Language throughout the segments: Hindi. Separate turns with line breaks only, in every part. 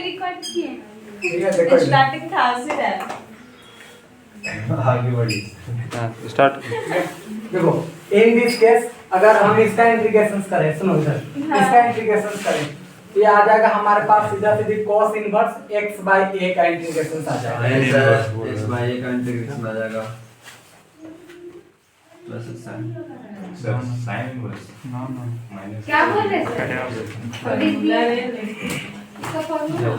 रिकॉर्ड किए
ठीक है देखो
स्टार्टिंग था से रहा
आगे बढ़ी।
स्टार्ट।
देखो इन दिस केस अगर हम इसका इंटीग्रेशन करें, सुनो इधर, इसका इंटीग्रेशन करें तो ये आ जाएगा हमारे पास सीधा सीधी cos inverse x by a का इंटीग्रेशन आ जाएगा।
इस बार ये का इंटीग्रेशन आ जाएगा plus sine
sir sine inverse
no no
minus
क्या बोल रहे थे इसका फॉर्मूला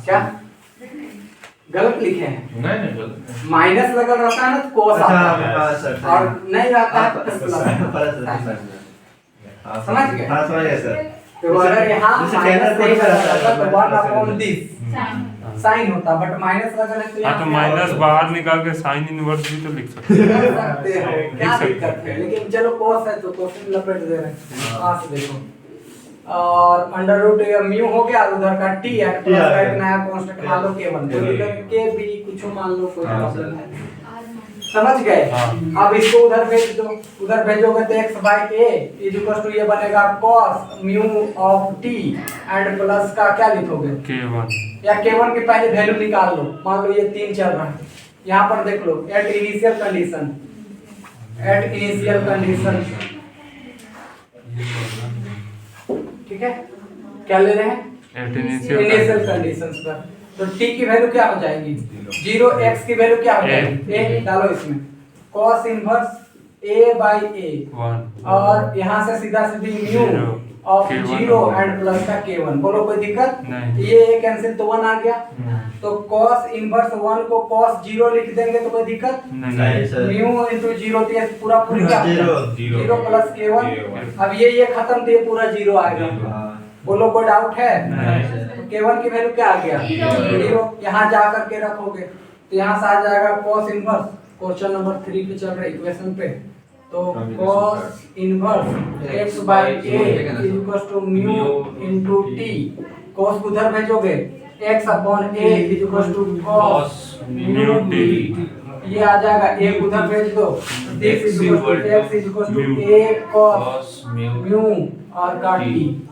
क्या गलत लिखे हैं?
नहीं गलत
माइनस लगा रहता है ना तो cos आता है और नहीं आता है तो प्लस समझ गए?
हाँ समझ गए सर।
तो अगर यहाँ
जैसे
माइनस
कैलकुलेट
नहीं
करता
लगा
है,
रहता तो 1 अपॉन दिस
साइन
साइन होता, बट माइनस लगा है तो
हाँ तो माइनस बाहर निकाल के साइन इनवर्स भी तो लिख सकते हैं।
कर सकते हो, क्या
लिख सकते
दिक्कत है? लेकिन चलो cos है तो cos में लपेट दे रहे हैं। यहाँ से देखो और अंडर रूट म्यू हो गया, उधर का t है प्लस का एक नया कांस्टेंट मान लो k1 तो इधर k भी कुछ मान लो, कोई प्रॉब्लम है। समझ गए? अब इसको उधर भेज दो, उधर भेजोगे तो x by a is equal to ये बनेगा cos mu of t and plus का क्या लिखोगे
K1
या k1 की पहले वैल्यू निकाल लो, मान लो ये 3 चल रहा है, यहाँ पर देख लो एट इनिशियल कंडीशन ठीक है, क्या ले रहे हैं
एट
इनिशियल
इनिशियल
कंडीशंस पर, तो t की वैल्यू क्या हो जाएगी 0, x की वैल्यू क्या हो जाएगी a, डालो इसमें cos inverse a by a
1
और यहाँ से सीधा सीधी mu of
K1
0 and plus का k1, बोलो कोई दिक्कत
नहीं।
ये कैंसिल तो 1 आ गया, तो cos इनवर्स 1 को cos 0 लिख देंगे तो कोई दिक्कत
नहीं
सर।
म्यू इनटू 0 तो ये पूरा पूरी क्या
जीरो,
0 प्लस k1, अब ये खत्म तो ये पूरा 0 आएगा, बोलो कोई डाउट है?
नहीं सर।
तो k1 की वैल्यू क्या आ गया 0, यहाँ जा करके रखोगे तो यहाँ से आ जाएगा cos इनवर्स, क्वेश्चन नंबर 3 पे चल रहा है इक्वेशन पे, तो cos inverse x by a is equals to mu into t, cos उधर भेजोगे x upon a is equals to cos mu t, ये आ जाएगा a उधर भेज दो, this is equals to x is equals to a cos mu और का t,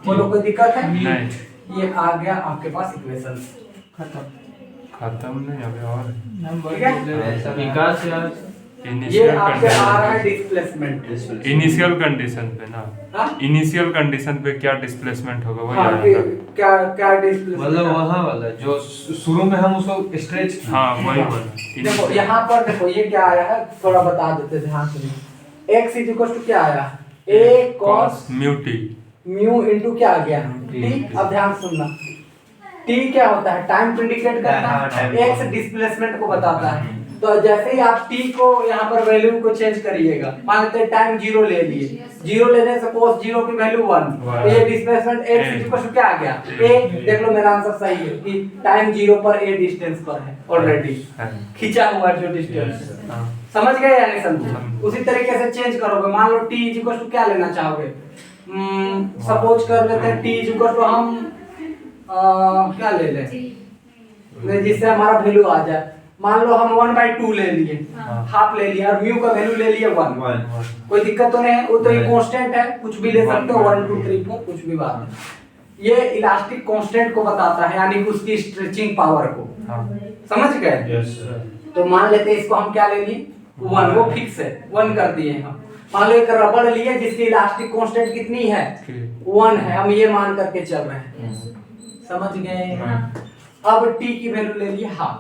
बोलो कोई दिक्कत है?
नहीं
ये आ गया आपके पास इक्वेशन
खत्म नहीं अभी और
ठीक है? ये
इनिशियल
आपके आ रहा है
कंडीशन
डिस्प्लेसमेंट।
इनिशियल कंडीशन पे ना
हाँ?
इनिशियल कंडीशन पे क्या डिस्प्लेसमेंट होगा वही
हाँ,
आएगा।
क्या क्या डिस्प्लेसमेंट
मतलब वहाँ वाला जो शुरू में हम उसको स्ट्रेच
हाँ वही
देखो
बोला
यहाँ पर देखो ये क्या आया है, थोड़ा बता देते ध्यान से। x इज इक्वल टू क्या आया a cos
mu T
mu into क्या आ गया t, अब ध्यान सुनना t क्या होता है टाइम को इंडिकेट करता
हाँ,
है,
time
x डिस्प्लेसमेंट को बताता है, तो जैसे ही आप t को यहाँ पर वैल्यू को चेंज करिएगा, मान लेते हैं टाइम 0 ले लिए, 0 लेने से cos 0 की वैल्यू 1, तो ये displacement x is equal to क्या आ गया a, देख लो मेरा आंसर सही है कि टाइम 0 पर a डिस्टेंस पर है ऑलरेडी खींचा हुआ जो डिस्टेंस, समझ गए या नहीं समझे? उसी तरीके से चेंज करोगे, मान लो t इज इक्वल टू क्या लेना चाहोगे, सपोज कर लेते हैं t इज इक्वल टू हम क्या ले लें जिससे हमारा वैल्यू आ जाए, मान लो हम 1/2 ले लिए, हाफ ले लिया और म्यू का वैल्यू ले लिए 1, कोई दिक्कत तो नहीं है, वो तो ये कांस्टेंट है, कुछ भी ले सकते हो 1 2 3 4 कुछ भी बात है। ये इलास्टिक कांस्टेंट को बताता है, यानी कि उसकी स्ट्रेचिंग पावर को, समझ गए? तो मान लेते हैं इसको हम क्या ले लिए 1, वो फिक्स है 1 कर दिए हम। मान लो एक रबड़ लिए जिसकी इलास्टिक कांस्टेंट कितनी है 1 है, हम ये मान करके चल रहे हैं, समझ गए? अब t की वैल्यू ले लिए हाफ,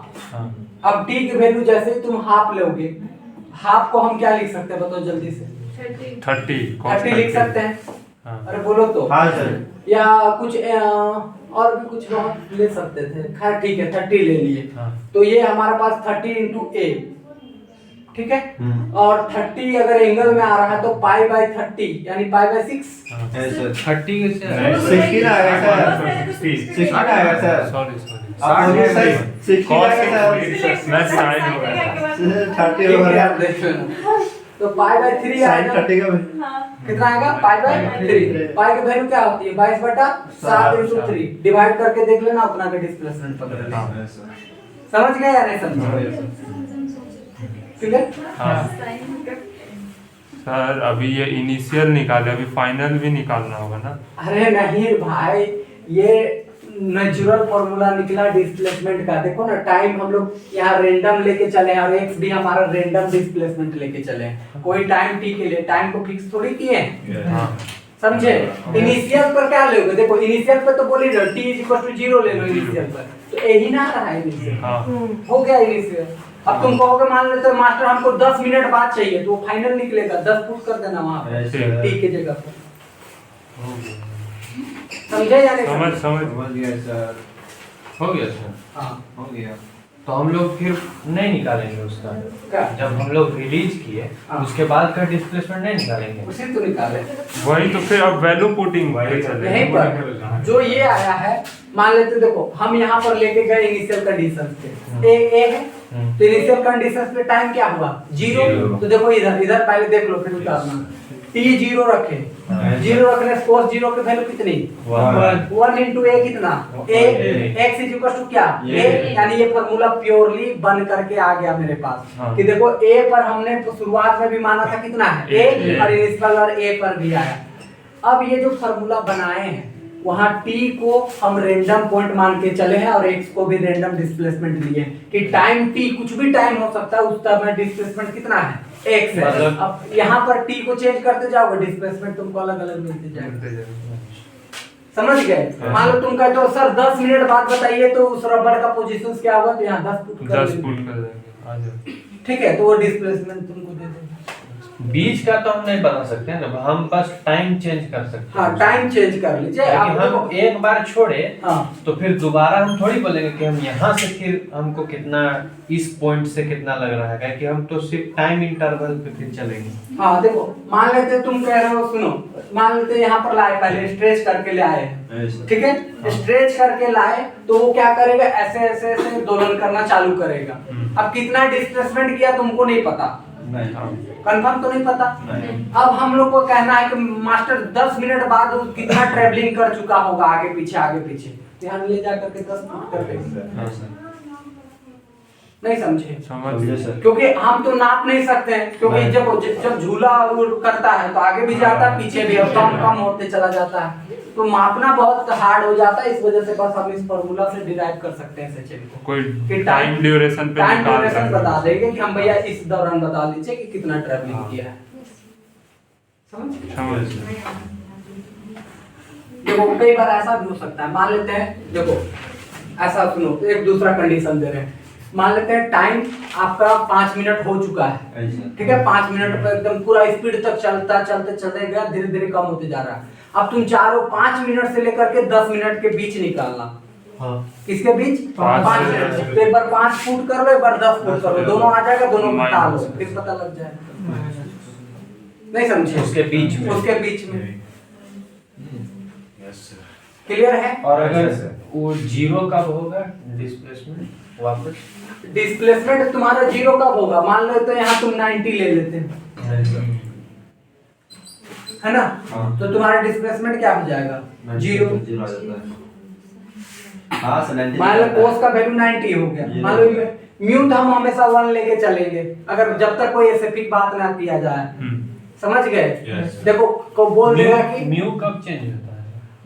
अब t की वैल्यू जैसे ही तुम हाफ लोगे, हाफ को हम क्या लिख सकते हैं बताओ जल्दी से
30
लिख सकते हैं, अरे बोलो तो
हाँ सर।
या कुछ और भी कुछ ले सकते थे, खैर ठीक है 30 ले लिए, तो ये हमारे पास 30 into a, ठीक है, और 30 अगर एंगल में आ रहा है तो पाई बाय 30 यानी पाई बाय 6,
30 कैसे आएगा? 16 आएगा सर, 16 आएगा सर।
सॉरी
आप बोलिए सर 16 आएगा सर,
मैं साइन हो गया
30 हो गया।
तो पाई बाय 3
साइन
आएगा,
30 का
कितना आएगा पाई बाय 3, पाई की वैल्यू क्या होती है 22/7 into 3, डिवाइड करके देख लेना उतना का डिस्प्लेसमेंट पकड़ लेना, समझ गए या नहीं समझे? ठीक है?
हाँ सर अभी ये इनिशियल निकाले, अभी फाइनल भी निकालना होगा ना?
अरे नहीं भाई, ये नेचुरल फॉर्मूला निकला डिस्प्लेसमेंट का। देखो ना, टाइम हम लोग यहाँ रेंडम लेके चले हैं और एक्स भी हमारा रेंडम डिस्प्लेसमेंट लेके चले हैं। कोई टाइम टी के लिए टाइम को फिक्स थोड़ी किए हैं,
हाँ
समझे। इनिशियल पर क्या लोगे, देखो इनिशियल पर तो बोली रहो t 0 ले लो इनिशियल पर, तो यही ना रहा है इनिशियल,
हाँ
हो गया इनिशियल। अब तुम कहोगे मान लेते हो मास्टर हमको 10 मिनट बाद चाहिए, तो फाइनल निकलेगा 10 पुट कर देना वहां पे t की जगह पर, समझे या नहीं
समझ
समझे?
समझ
गया सर, हो गया सर,
हाँ
हो गया। तो हम लोग फिर नहीं निकालेंगे उसका,
क्या
जब हम लोग रिलीज किए
हाँ।
उसके बाद का डिस्प्लेसमेंट नहीं निकालेंगे।
उसी तो निकाले
वही तो फिर अब वैल्यू पुटिंग पे चले
यहीं पर जो ये आया है, मान लेते देखो हम यहाँ पर लेके गए इनिशियल कंडीशन पे ए है, तो इनिशियल कंडीशन पे टाइम क्या हुआ 0। तो देखो इधर पहले देख लो फिर उतारना, t 0 रखे, 0 रखने से cos 0 की वैल्यू कितनी 1 into a कितना a, x is equal to क्या a, यानी ये फार्मूला प्योरली बन करके आ गया मेरे पास कि देखो a पर हमने शुरुआत में भी माना था कितना है a और इनिशियल और a पर भी आया। अब ये जो फार्मूला बनाए हैं वहाँ t को हम रेंडम पॉइंट मान के चले हैं और x को भी रेंडम डिस्प्लेसमेंट लिए कि टाइम t कुछ भी टाइम हो सकता है, उस टाइम में डिस्प्लेसमेंट कितना है x है। अब यहाँ पर t को चेंज करते जाओगे डिस्प्लेसमेंट तुमको अलग अलग मिलते जाएगा, समझ गए। मान लो तुम कहते हो सर 10 मिनट बाद बताइए, तो उस रबर का पोजीशन क्या होगा, तो यहाँ 10 पुट कर
10 पुट कर देंगे आ जाओ।
ठीक है, तो वो डिस्प्लेसमेंट तुमको दे देगा।
बीच का तो हम नहीं बता सकते हैं ना, हम बस टाइम चेंज कर सकते हैं।
हाँ टाइम चेंज कर लीजिए
लेकिन
आप
हम एक बार छोड़े
हाँ
तो फिर दोबारा हम थोड़ी बोलेंगे कि हम यहाँ से फिर हमको कितना इस पॉइंट से कितना लग रहा है, कि हम तो सिर्फ टाइम इंटरवल पे फिर चलेंगे।
हाँ देखो मान लेते तुम कह रहे हो, सुनो मान लेते यहाँ पर लाए, पहले स्ट्रेच करके ले आए, ठीक है, स्ट्रेच करके लाए तो वो क्या करेगा ऐसे ऐसे ऐसे दोलन करना चालू करेगा। अब कितना डिस्प्लेसमेंट किया तुमको नहीं पता, कंफर्म तो नहीं पता। अब हम लोग को कहना है कि मास्टर 10 मिनट बाद वो कितना ट्रेवलिंग कर चुका होगा आगे पीछे, ध्यान ले जा करके 10 फुट कर देंगे। नहीं समझे?
समझ सर।
क्योंकि हम तो नाप नहीं सकते हैं, क्योंकि जब झूला करता है तो आगे भी जाता है पीछे भी, कम होते चला जाता है, तो मापना बहुत हार्ड हो जाता है। इस वजह से बस हम इस फार्मूला से डिराइव कर सकते हैं सेचुरी को,
कोई टाइम ड्यूरेशन पे
टाइम
निकाल
ड्यूरेशन
सकते
बता
हैं।
देंगे कि हम भैया इस दौरान बता दीजिए कि कितना ट्रैवलिंग किया है, समझ? देखो कई बार ऐसा भी हो सकता है, मान लेते हैं देखो ऐसा सुनो, एक दूसरा कंडीशन दे रहे हैं, मान लेते हैं टाइम आपका 5 मिनट हो चुका है, ठीक है, 5 मिनट पर एकदम पूरा स्पीड तक चलते गया, धीरे धीरे कम होते जा रहा है। अब तुम चारों 5 मिनट से लेकर के 10 मिनट के बीच निकालना, किसके बीच 5 मिनट से, तो एक बार 5 फुट कर लो, एक बार 10 फुट कर लो, दोनों आ जाएगा, दोनों घटा लो, फिर पता लग जाएगा। नहीं समझे?
उसके बीच में
क्लियर है?
और अगर वो जीरो कब होगा डिस्प्लेसमेंट वापस?
डिस्प्लेसमेंट तुम्हारा 0 कब होगा, मान लो तो यहाँ तुम 90 ले लेते हैं, है ना, तो तुम्हारा डिस्प्लेसमेंट क्या हो जाएगा 0। मान लो कोस का वैल्यू 90 हो गया, मान लो म्यू तो हम हमेशा 1 लेके चलेंगे, अगर जब तक कोई स्पेसिफिक बात ना किया जाए, समझ गए? देखो को बोल देगा कि
म्यू कब चेंज होता है?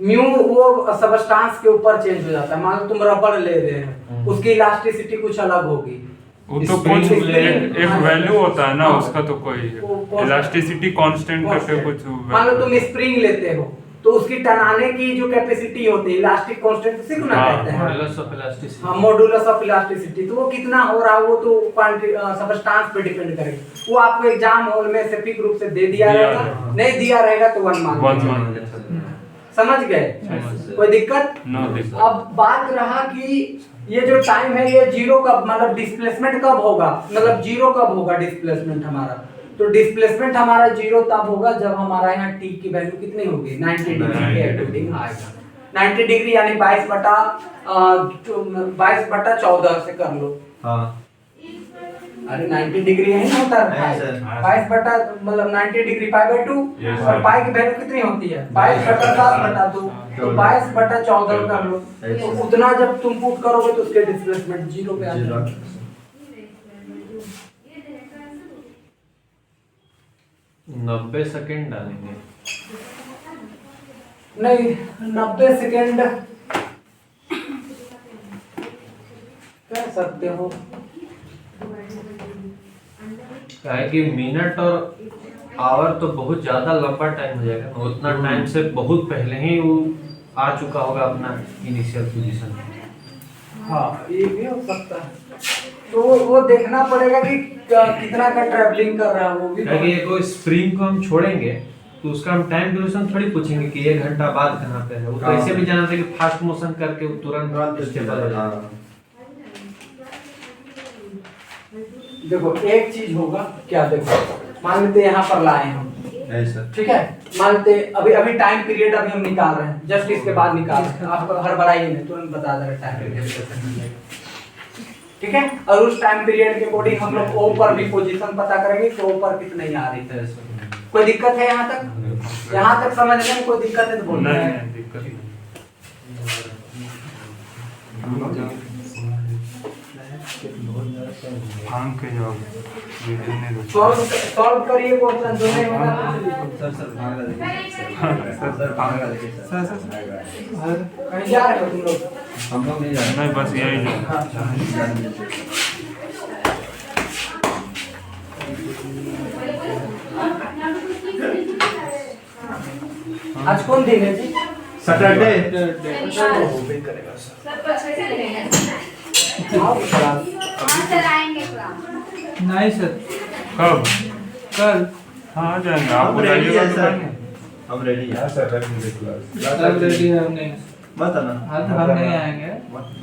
म्यू वो सबस्टांस के ऊपर चेंज हो जाता है। मान लो तुम रबर ले रहे हो, उसकी इलास्टिसिटी कुछ अलग होगी,
वो तो कुछ एक वैल्यू होता है ना उसका, तो कोई इलास्टिसिटी कांस्टेंट करके कुछ।
मान लो तुम स्प्रिंग लेते हो तो उसकी टनाने की जो कैपेसिटी होती है इलास्टिक कांस्टेंट उसी को ना कहते हैं,
मॉडुलस ऑफ इलास्टिसिटी।
हाँ मॉडुलस ऑफ इलास्टिसिटी, तो वो कितना हो रहा है वो तो सबस्टांस पे डिपेंड करेगा। वो आपको एग्जाम हॉल में स्पेसिफिक रूप से दे दिया रहेगा, नहीं दिया रहेगा तो 1 मान के समझ गए? कोई दिक्कत? अब बात रहा कि ये जो टाइम है ये 0 कब, मतलब डिस्प्लेसमेंट कब होगा, मतलब 0 कब होगा डिस्प्लेसमेंट हमारा, तो डिस्प्लेसमेंट हमारा 0 तब होगा जब हमारा यहाँ t की वैल्यू कितनी होगी 90 डिग्री के अकॉर्डिंग आएगा। 90 डिग्री यानी 22/14 से कर लो।
हाँ
अरे 90 डिग्री है ना होता है, 22 मतलब 90 डिग्री π/2, और पाई की वैल्यू कितनी होती है 22/7/2, तो 22/14 कर लो, तो उतना जब तुम पुट करोगे तो उसके डिस्प्लेसमेंट 0 पे आ जाएगा।
90 सेकंड डालेंगे,
नहीं 90 सेकेंड कह सकते हो।
क्या है कि मिनट और आवर तो बहुत ज्यादा लंबा टाइम हो जाएगा, तो उतना टाइम से बहुत पहले ही वो आ चुका होगा अपना इनिशियल पोजीशन।
हाँ ये भी हो सकता है, तो वो देखना पड़ेगा कि कितना का ट्रैवलिंग कर रहा है वो भी।
क्योंकि एक स्प्रिंग को हम छोड़ेंगे तो उसका हम टाइम ड्यूरेशन थोड़ी पूछेंगे कि 1 घंटा बाद कहाँ पे है, वो तो ऐसे भी जानते हैं कि फास्ट मोशन करके वो तुरंत स्टेबल हो जाएगा।
देखो एक चीज होगा क्या, देखो मान लेते यहाँ पर लाए हम, ठीक है, मान लेते अभी टाइम पीरियड अभी हम निकाल रहे हैं, जस्ट इसके बाद निकाल रहे हैं, आपको हड़बड़ाइए नहीं, तुरंत बता दे रहे टाइम पीरियड, ठीक है। और उस टाइम पीरियड के अकॉर्डिंग हम लोग ओ पर भी पोजीशन पता करेंगे कि ओ पर कितनी आ रही है। कोई दिक्कत है यहाँ तक? यहाँ तक समझने में कोई दिक्कत है तो बोलना है।
नहीं दिक्कत नहीं। भांग के जाओ
सॉल्व करिए क्वेश्चन जो नहीं होगा कहीं जा रहे हो तुम लोग?
हम लोग नहीं जाने।
नहीं बस यही जो
आज कौन दिन है जी?
सैटरडे।
नहीं सर,
कब?
कल
हाँ आ जाएंगे आप बताइएगा तो करेंगे।
हम रेडी हैं सर,
सब रेडी है, हमने
मत आना।
आज हम नहीं आएंगे।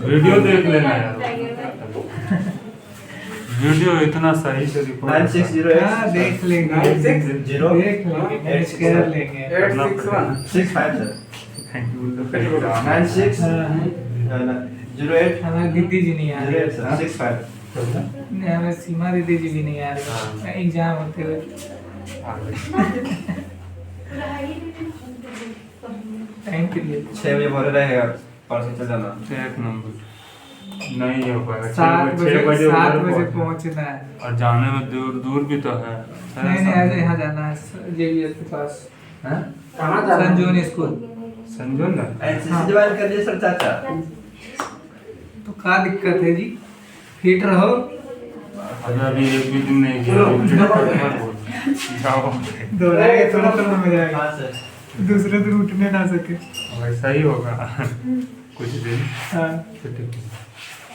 वीडियो देख लेना यार, वीडियो इतना सही से रिकॉर्ड
9608
हाँ देख लेंगे,
0
देख लेंगे, मैनेज कर लेंगे।
861
65 सर।
थैंक यू
96
हाँ,
08
हमें दीदी जी नहीं आ रही
08 सर 65।
नहीं, हमें सीमा दीदी जी भी नहीं आ रही एग्जाम होते हुए। टाइम पीरियड
6 बजे भरे रहेगा, परसों चल जाना।
एक नंबर नहीं हो पाएगा।
7
6 बजे
बजे
उधर
पहुंचना है।
और जाने में दूर दूर भी तो है।
नहीं ऐसे यहाँ जाना है जेवीएस के पास,
कहाँ जा रहे हो?
संजोनी स्कूल।
समझो ना।
एनसीसी ज्वाइन कर लिए सर चाचा।
तो क्या दिक्कत है जी, फिट रहो।
अभी एक भी दिन नहीं किया। जाओ
दौड़ाएंगे थोड़ा तो मजा आएगा,
हाँ सर।
दूसरे दिन उठने ना सके।
वैसा ही होगा कुछ दिन।
हाँ
तो ठीक है।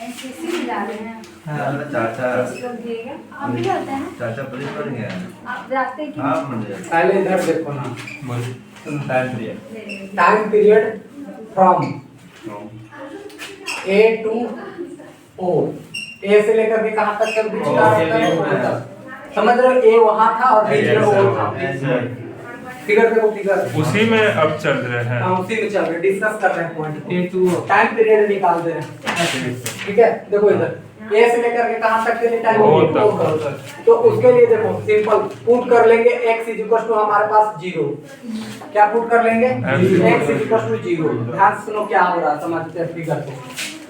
एनसीसी में जा रहे हैं
हाँ
चाचा
आप भी होते हैं
चाचा पुलिस बन गया।
आप जाते कि
हाँ बन गया।
पहले इधर देखो ना,
बोलिए।
टाइम दिया।
Time period from A to O, A से लेकर के कहाँ तक बीच का रहता है O तक। समझ रहे हो? ए वहाँ था और बीच में ओ था। फिगर देखो फिगर,
उसी में अब चल रहे हैं।
हाँ उसी में चल रहे, डिस्कस कर रहे हैं पॉइंट,
A2
टाइम पीरियड निकाल दे रहे हैं, ठीक है। देखो इधर ए से लेकर के कहाँ तक के लिए टाइम
ओ
पीरियड,
तक।
तो उसके लिए देखो सिंपल पुट कर लेंगे x इक्वल टू हमारे पास 0। क्या पुट कर लेंगे? x equal to 0। ध्यान से सुनो क्या हो रहा है, समझते हैं फिगर को।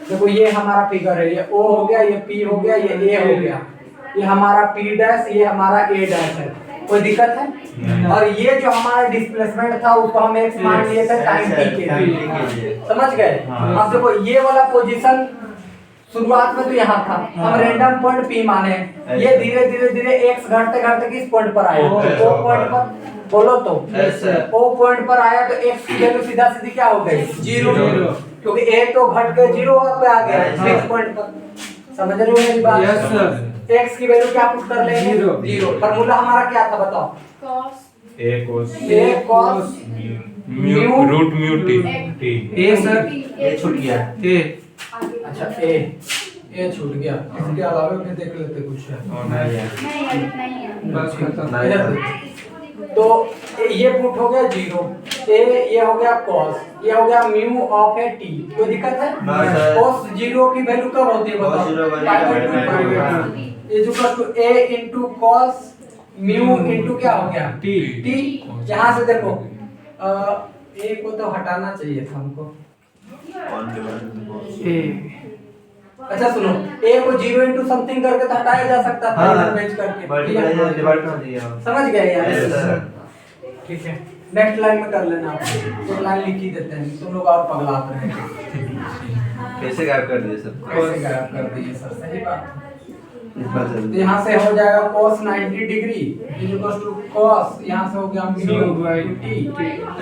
देखो ये हमारा फिगर है, ये o हो गया, ये p हो गया, ये a हो गया, ये हमारा p डैश, ये हमारा a डैश है। कोई दिक्कत है? और ये जो हमारा डिस्प्लेसमेंट था उसको हम x मान लिए थे टाइम t के लिए, समझ गए? अब देखो ये वाला पोजीशन शुरुआत में तो यहाँ था, हम रैंडम पॉइंट p माने, ये धीरे धीरे धीरे x घटते घटते किस पॉइंट पर आया? o पॉइंट पर। बोलो तो o पॉइंट पर आया तो x की वैल्यू सीधा सीधी क्या हो गई? 0, क्योंकि a तो घट के 0 पे आ गया नेक्स्ट पॉइंट पर। समझ रहे हो मेरी बात?
Yes sir.
x की वैल्यू क्या पुट कर लेंगे? 0। फार्मूला हमारा क्या था बताओ?
Cos
A cos
a cos
mu root mu T.
ए सर,
ए छूट गया।
ए
अच्छा a छूट गया, इसके अलावा भी देख लेते कुछ है।
नहीं अभी नहीं है
बस खत्म।
इधर देखो। तो ये पुट हो गया 0, ये हो गया cos, ये हो गया म्यू ऑफ ए टी। कोई दिक्कत है? cos 0 की वैल्यू कब होती है बताओ?
cos 0 1/2
is equal to a into cos mu into क्या हो गया?
टी।
t। यहाँ से देखो a को तो हटाना चाहिए था हमको।
ए
अच्छा सुनो, a को 0 इनटू समथिंग करके तो हटाया जा सकता था, इधर बेच करके।
डिवाइड कर दिया।
समझ गए यार?
Yes, sir.
ठीक है। नेक्स्ट लाइन में कर लेना आप, तो लाइन लिख ही देते हैं, तुम लोग और पगलाते रहेंगे।
कैसे गायब कर दिए सब?
कैसे गायब कर दिए सर, सही बात।
इस बार
तो
जल्दी।
यहाँ से हो जाएगा cos 90 degree equal to cos, यहाँ से हो गया म्यू
by
t,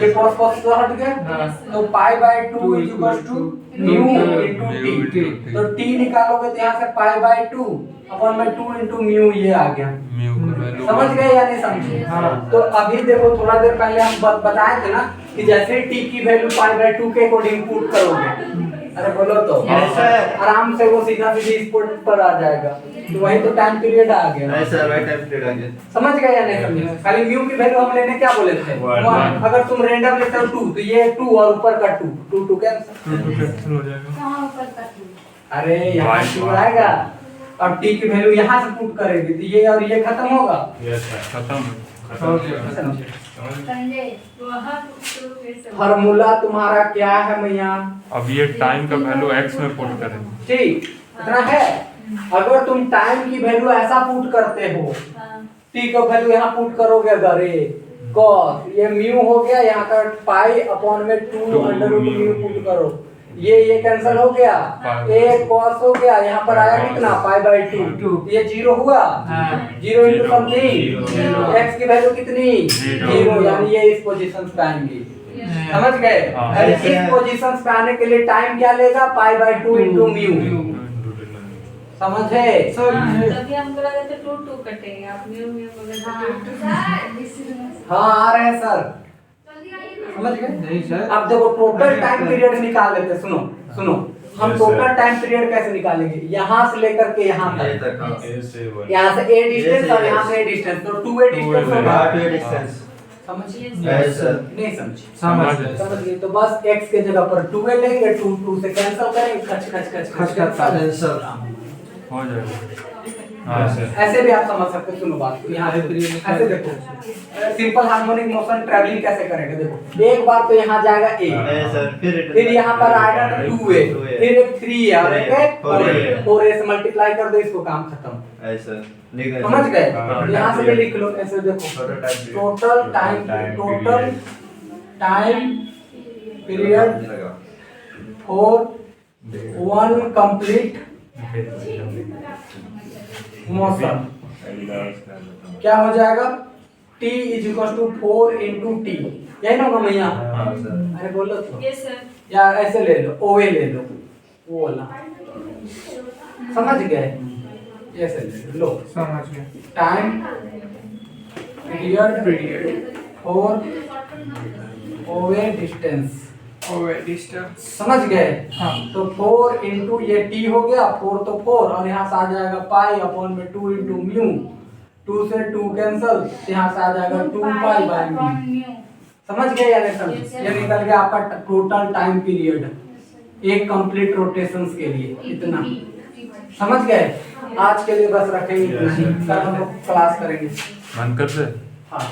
ये cos cos तो हट गया, तो pi by 2 equal to mu into t, तो t निकालोगे तो यहाँ से पाई बाय 2 अपन में 2 इनटू म्यू ये आ गया।
म्यू का वैल्यू
समझ गए या नहीं समझे?
हाँ।
तो अभी देखो थोड़ा देर पहले हम बताए थे ना कि जैसे t की वैल्यू पाई बाय 2 के अकॉर्डिंग पुट करोगे, अरे बोलो तो आराम से वो सीधा सीधी इस पर आ जाएगा, तो वही तो टाइम पीरियड आ गया।
नहीं सर, राइट टाइम पीरियड आ गया।
समझ गए या नहीं समझे? खाली म्यू की वैल्यू हम लेने क्या बोले थे?
One.
1। अगर तुम रैंडम लेते हो 2 तो ये 2 और ऊपर का 2 2 कैंसिल।
कैंसिल हो जाएगा।
कहाँ ऊपर का टू?
अरे यहाँ
One,
2
one.
आएगा और t की वैल्यू यहाँ से पुट करेगी तो ये और ये खत्म होगा।
खत्म।
समझे? वहाँ टू कैसे?
फार्मूला तुम्हारा क्या है मैया?
अब ये टाइम का वैल्यू x में पुट करेंगे।
ठीक इतना है। अगर तुम टाइम की वैल्यू ऐसा पुट करते हो,
हाँ।
t का वैल्यू यहाँ पुट करोगे, अरे cos ये म्यू हो गया, यहाँ का पाई अपॉन में 2 अंडर रूट म्यू पुट करो, ये कैंसिल हो गया, a cos हो गया, यहाँ पर आया कितना पाई बाय 2, ये 0 हुआ, 0 इनटू समथिंग, x की वैल्यू कितनी 0, यानी ये इस पोजीशन पे आएंगी। समझ गए?
हाँ।
अरे इस पोजीशन पे आने के लिए टाइम क्या लेगा? पाई बाय 2 इनटू म्यू। समझे?
तभी हमको लगा था टू टू कटेंगे, आप म्यू म्यू बोले हाँ।
हाँ आ रहे हैं सर, समझ गए?
नहीं सर।
अब देखो टोटल टाइम पीरियड निकाल लेते हैं। सुनो सुनो, हम टोटल टाइम पीरियड कैसे निकालेंगे? यहाँ से लेकर के यहाँ
ये
तक,
तक हाँ।
यहाँ से a डिस्टेंस और यहाँ से a डिस्टेंस, तो 2a डिस्टेंस होगा।
हाँ, 2a डिस्टेंस।
समझिए?
Yes, sir.
नहीं समझे?
समझ
गए।
समझ गए? तो बस x के जगह पर 2a लेंगे, 2 से कैंसिल करेंगे, खच खच खच खच
खच
Cancel।
हो जाएगा। हाँ सर।
ऐसे भी आप समझ सकते हो। सुनो बात को, यहाँ ऐसे देखो, सिंपल हार्मोनिक मोशन ट्रैवलिंग कैसे करेंगे? देखो एक बार तो यहाँ जाएगा a,
नहीं सर,
फिर यहाँ पर आएगा 2a, फिर एक 3 है और एक 4a से मल्टीप्लाई कर दो, इसको काम खत्म।
ऐसा लिख रहे
समझ गए?
हाँ।
यहाँ से भी लिख लो, ऐसे देखो total time period for 1 complete motion क्या हो जाएगा? t is equal to 4 into t, यही ना होगा भैया?
हाँ सर।
अरे बोलो तो,
यस सर।
या ऐसे ले लो, ओए ले लो, वो वाला, समझ गए? ऐसे ले लो,
समझ गए।
टाइम पीरियड फॉर ओए डिस्टेंस,
डिस्टेंस।
समझ गए?
हाँ।
तो 4 इनटू ये t हो गया, 4 तो 4 और यहाँ से आ जाएगा पाई अपॉन में 2 इनटू म्यू, 2 से 2 कैंसिल, यहाँ से आ जाएगा 2 पाई बाय म्यू। समझ गए या नहीं समझ? ये निकल गया आपका टोटल टाइम पीरियड एक कंप्लीट रोटेशंस के लिए, इतना। समझ गए? आज के लिए बस रखेंगे इतना ही, कल हम लोग क्लास करेंगे।
बंद कर दे।
हाँ।